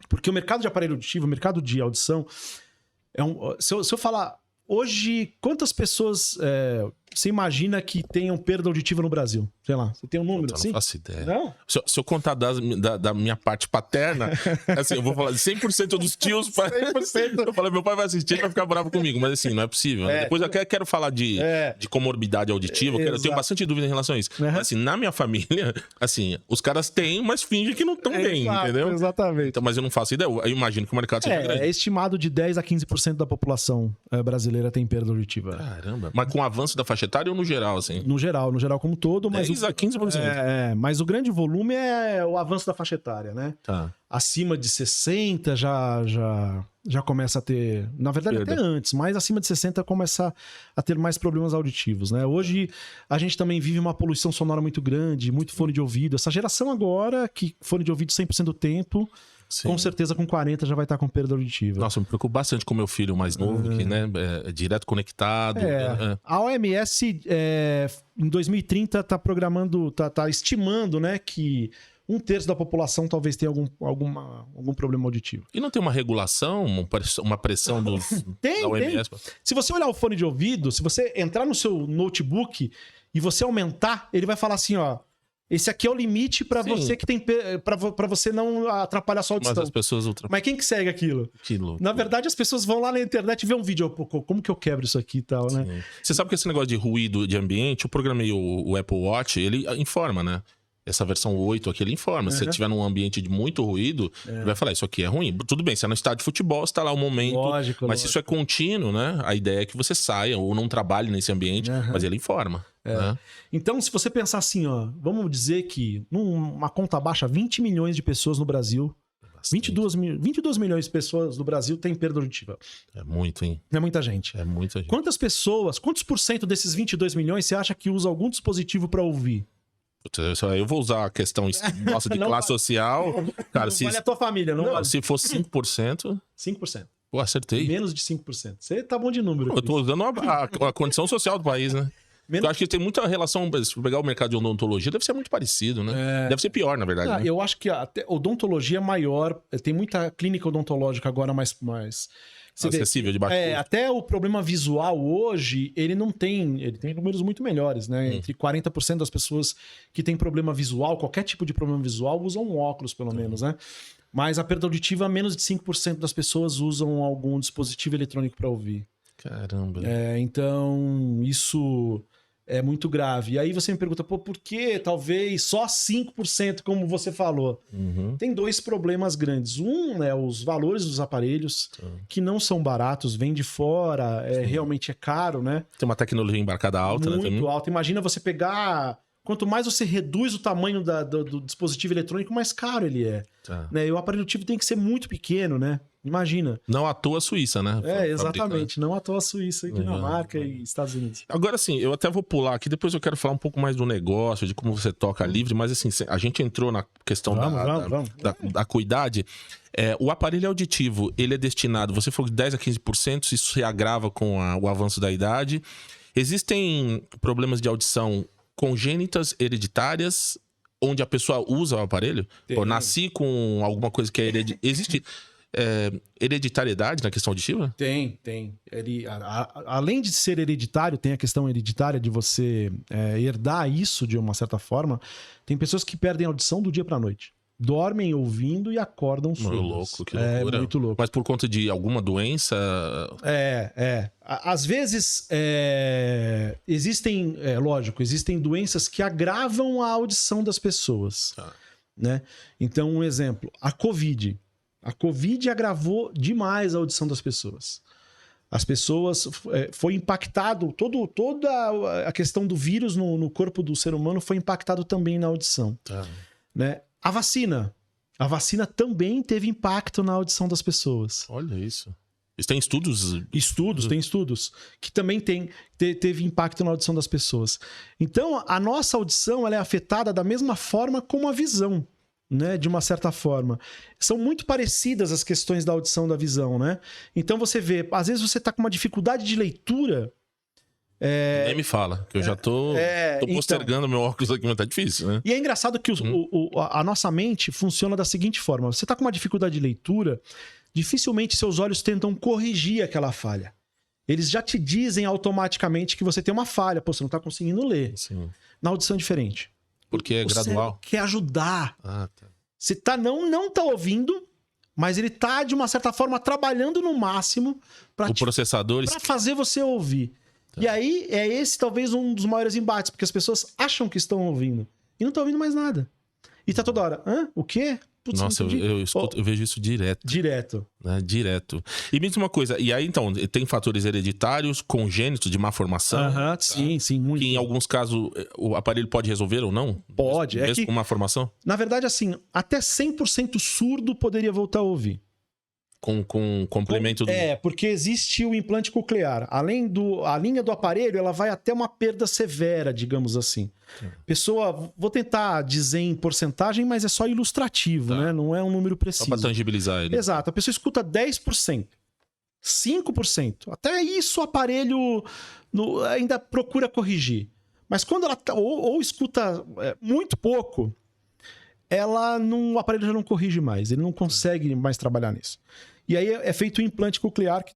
Porque o mercado de aparelho auditivo, o mercado de audição, se eu falar... Hoje, quantas pessoas você imagina que tenham perda auditiva no Brasil? Sei lá, você tem um número assim? Eu não faço ideia. Não? Se eu contar da minha parte paterna, assim, eu vou falar de 100% dos tios. 100%. Eu falo, meu pai vai assistir e vai ficar bravo comigo. Mas assim, não é possível. Depois eu quero falar de comorbidade auditiva. Eu tenho bastante dúvida em relação a isso. Mas assim, na minha família, assim, os caras têm, mas fingem que não estão bem, entendeu? Exatamente. Então, mas eu não faço ideia. Eu imagino que o mercado seja grande. É estimado de 10 a 15% da população brasileira tem perda auditiva. Caramba. Mas com o avanço da faixa etária ou no geral, assim? No geral como um todo. Mas 10 a 15%. Mas o grande volume é o avanço da faixa etária, né? Tá. Acima de 60 já começa a ter... Na verdade, até antes, mas acima de 60 começa a ter mais problemas auditivos, né? Hoje, a gente também vive uma poluição sonora muito grande, muito fone de ouvido. Essa geração agora, que fone de ouvido 100% do tempo... Sim. Com certeza com 40 já vai estar com perda auditiva. Nossa, eu me preocupo bastante com o meu filho mais novo, que né, é direto conectado. A OMS em 2030 está programando, tá estimando, né, que 1/3 da população talvez tenha algum problema auditivo. E não tem uma regulação, uma pressão da OMS? Tem. Se você olhar o fone de ouvido, se você entrar no seu notebook e você aumentar, ele vai falar assim, ó... Esse aqui é o limite pra você que tem para você não atrapalhar a sua audição. Mas as pessoas Mas quem que segue aquilo? Que louco. Na verdade, as pessoas vão lá na internet e vê um vídeo. Como que eu quebro isso aqui e tal, né? Sim. Você sabe que esse negócio de ruído de ambiente, eu programei o Apple Watch, ele informa, né? Essa versão 8 aqui, ele informa. Se você estiver num ambiente de muito ruído, ele vai falar, isso aqui é ruim. Tudo bem, você é no estádio de futebol, você tá lá um momento. Mas se isso é contínuo, né? A ideia é que você saia ou não trabalhe nesse ambiente, mas ele informa. Né? Então, se você pensar assim, ó, vamos dizer que numa conta baixa, 20 milhões de pessoas no Brasil, 22 milhões de pessoas no Brasil têm perda auditiva. É muito, hein? É muita gente. É muita gente. Quantos por cento desses 22 milhões você acha que usa algum dispositivo para ouvir? Eu vou usar a questão nossa de classe social. Cara, não vale a tua família, não vale. Se for 5%... 5%. Pô, acertei. Menos de 5%. Você tá bom de número. Eu tô usando a condição social do país, né? Eu acho que tem muita relação, se pegar o mercado de odontologia, deve ser muito parecido, né? Deve ser pior, na verdade. Né? Eu acho que até odontologia é maior, tem muita clínica odontológica agora mais acessível, de baixo custo. Até o problema visual hoje, ele tem números muito melhores, né? Entre 40% das pessoas que têm problema visual, qualquer tipo de problema visual, usam um óculos, pelo menos, né? Mas a perda auditiva, menos de 5% das pessoas usam algum dispositivo eletrônico para ouvir. Caramba. Então, isso é muito grave. E aí você me pergunta, por que talvez só 5%, como você falou? Tem dois problemas grandes. Um, né, os valores dos aparelhos, que não são baratos, vêm de fora, realmente é caro, né? Tem uma tecnologia embarcada alta, muito né? Muito alta. Imagina você pegar... Quanto mais você reduz o tamanho do dispositivo eletrônico, mais caro ele é. Né? E o aparelho auditivo tem que ser muito pequeno, né? Imagina. Não à toa a Suíça, né? Exatamente. Não à toa a Suíça, Dinamarca e Estados Unidos. Agora, assim, eu até vou pular aqui, depois eu quero falar um pouco mais do negócio, de como você toca livre, mas assim, a gente entrou na questão da acuidade. O aparelho auditivo, ele é destinado, você falou de 10 a 15%, isso se agrava com o avanço da idade. Existem problemas de audição congênitas, hereditárias, onde a pessoa usa o aparelho? Pô, nasci com alguma coisa que é hereditária. Existe hereditariedade na questão auditiva? Tem. Além de ser hereditário, tem a questão hereditária de você herdar isso de uma certa forma. Tem pessoas que perdem a audição do dia pra noite. Dormem ouvindo e acordam surdos. Muito louco, que loucura. É muito louco. Mas por conta de alguma doença? Às vezes, existem doenças que agravam a audição das pessoas. Né? Então, um exemplo, a Covid. A Covid agravou demais a audição das pessoas. As pessoas... foi impactado... Toda a questão do vírus no corpo do ser humano foi impactado também na audição. Né? A vacina também teve impacto na audição das pessoas. Olha isso. Tem estudos? Tem estudos que também teve impacto na audição das pessoas. Então, a nossa audição ela é afetada da mesma forma como a visão, né? De uma certa forma. São muito parecidas as questões da audição e da visão, né? Então, você vê, às vezes você está com uma dificuldade de leitura Nem me fala, que eu já tô postergando meu óculos aqui, mas tá difícil, né? E é engraçado que a nossa mente funciona da seguinte forma. Você tá com uma dificuldade de leitura, dificilmente seus olhos tentam corrigir aquela falha. Eles já te dizem automaticamente que você tem uma falha. Pô, você não tá conseguindo ler. Sim. Na audição é diferente. Porque é gradual. Você quer ajudar. Ah, tá. Você não tá ouvindo, mas ele tá, de uma certa forma, trabalhando no máximo para fazer você ouvir. Tá. E aí, é esse talvez um dos maiores embates, porque as pessoas acham que estão ouvindo e não estão ouvindo mais nada. E tá toda hora, o quê? Putz, nossa, eu vejo isso direto. Direto. Né? Direto. E me diz uma coisa, e aí então, tem fatores hereditários, congênitos, de má formação? Tá? Sim, muito. Que em alguns casos o aparelho pode resolver ou não? Pode. Mesmo com má formação? Na verdade, assim, até 100% surdo poderia voltar a ouvir. Com complemento do... porque existe o implante coclear. Além a linha do aparelho, ela vai até uma perda severa, digamos assim. Pessoa, vou tentar dizer em porcentagem, mas é só ilustrativo, né? Não é um número preciso. Só para tangibilizar ele. Exato. A pessoa escuta 10%, 5%. Até isso o aparelho ainda procura corrigir. Mas quando ela ou escuta muito pouco, o aparelho já não corrige mais. Ele não consegue mais trabalhar nisso. E aí é feito o implante coclear, que